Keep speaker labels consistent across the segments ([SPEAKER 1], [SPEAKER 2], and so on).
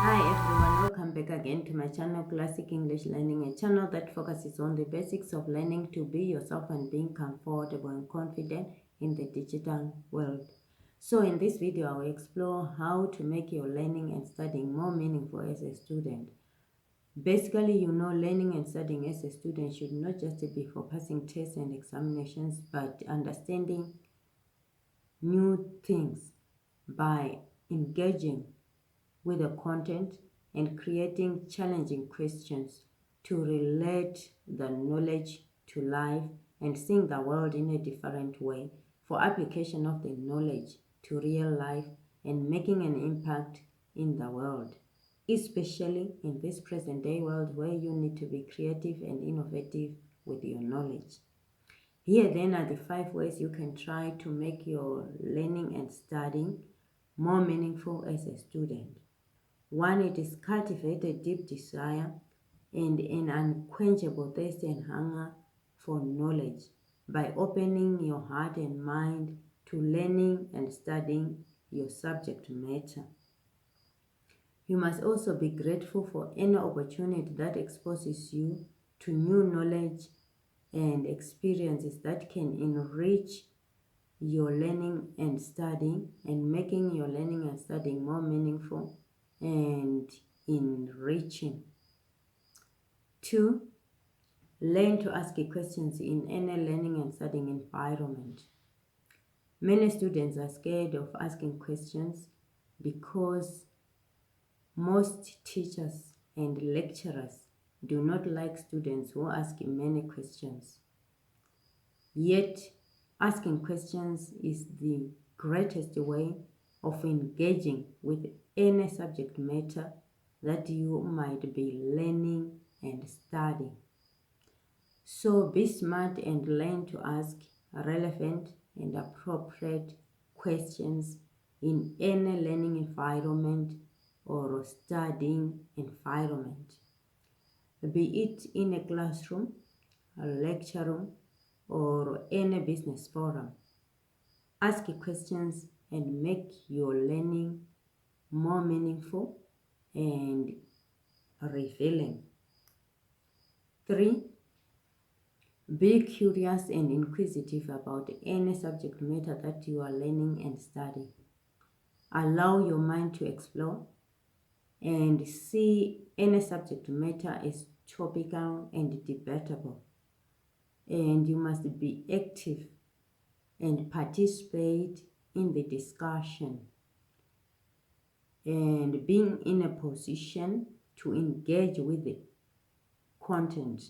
[SPEAKER 1] Hi everyone, welcome back again to my channel Classic English Learning, a channel that focuses on the basics of learning to be yourself and being comfortable and confident in the digital world. So in this video, I will explore how to make your learning and studying more meaningful as a student. Basically, learning and studying as a student should not just be for passing tests and examinations, but understanding new things by engaging with the content and creating challenging questions to relate the knowledge to life and seeing the world in a different way for application of the knowledge to real life and making an impact in the world, especially in this present day world where you need to be creative and innovative with your knowledge. Here then are the 5 ways you can try to make your learning and studying more meaningful as a student. 1, it is cultivate a deep desire and an unquenchable thirst and hunger for knowledge by opening your heart and mind to learning and studying your subject matter. You must also be grateful for any opportunity that exposes you to new knowledge and experiences that can enrich your learning and studying and making your learning and studying more meaningful and enriching. 2, learn to ask questions in any learning and studying environment. Many students are scared of asking questions because most teachers and lecturers do not like students who ask many questions. Yet, asking questions is the greatest way of engaging with any subject matter that you might be learning and studying. So be smart and learn to ask relevant and appropriate questions in any learning environment or studying environment, be it in a classroom, a lecture room, or any business forum. Ask questions and make your learning more meaningful and revealing. 3, be curious and inquisitive about any subject matter that you are learning and studying. Allow your mind to explore and see any subject matter as topical and debatable. And you must be active and participate in the discussion and being in a position to engage with the content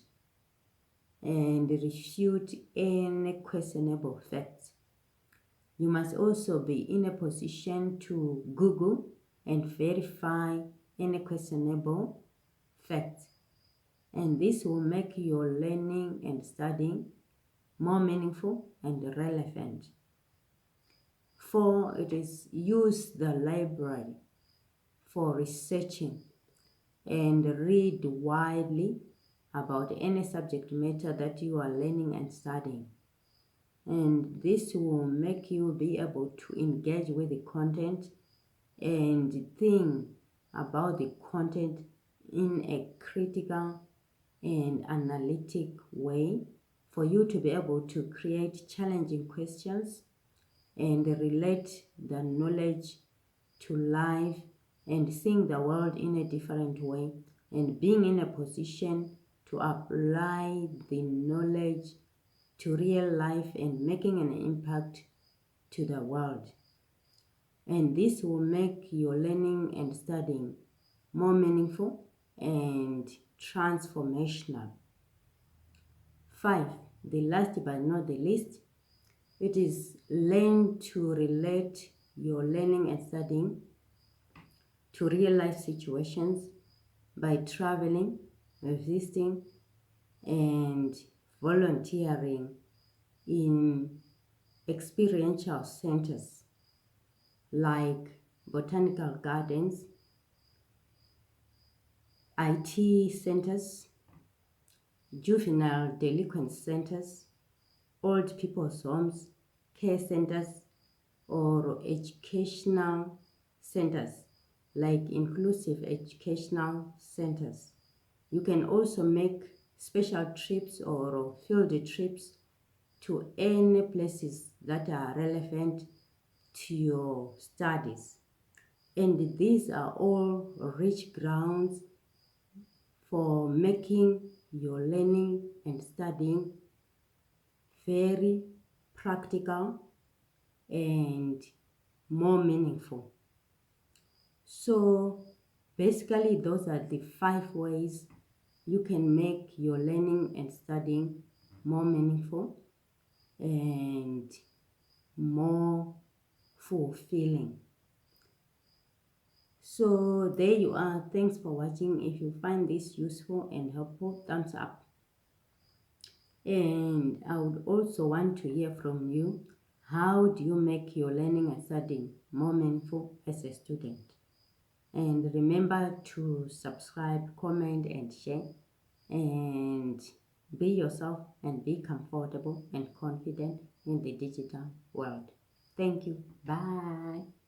[SPEAKER 1] and refute any questionable facts. You must also be in a position to Google and verify any questionable facts. And this will make your learning and studying more meaningful and relevant. 4, it is use the library for researching and read widely about any subject matter that you are learning and studying. And this will make you be able to engage with the content and think about the content in a critical and analytic way for you to be able to create challenging questions and relate the knowledge to life and seeing the world in a different way and being in a position to apply the knowledge to real life and making an impact to the world. And this will make your learning and studying more meaningful and transformational. 5, the last but not the least, it is learn to relate your learning and studying to real life situations by traveling, visiting, and volunteering in experiential centers like botanical gardens, IT centers, juvenile delinquent centers, old people's homes, care centers, or educational centers like inclusive educational centers. You can also make special trips or field trips to any places that are relevant to your studies. And these are all rich grounds for making your learning and studying very practical and more meaningful. So basically those are the 5 ways you can make your learning and studying more meaningful and more fulfilling. So there you are. Thanks for watching. If you find this useful and helpful, thumbs up. And I would also want to hear from you. How do you make your learning and studying more meaningful as a student? And remember to subscribe, comment, and share. And be yourself and be comfortable and confident in the digital world. Thank you. Bye.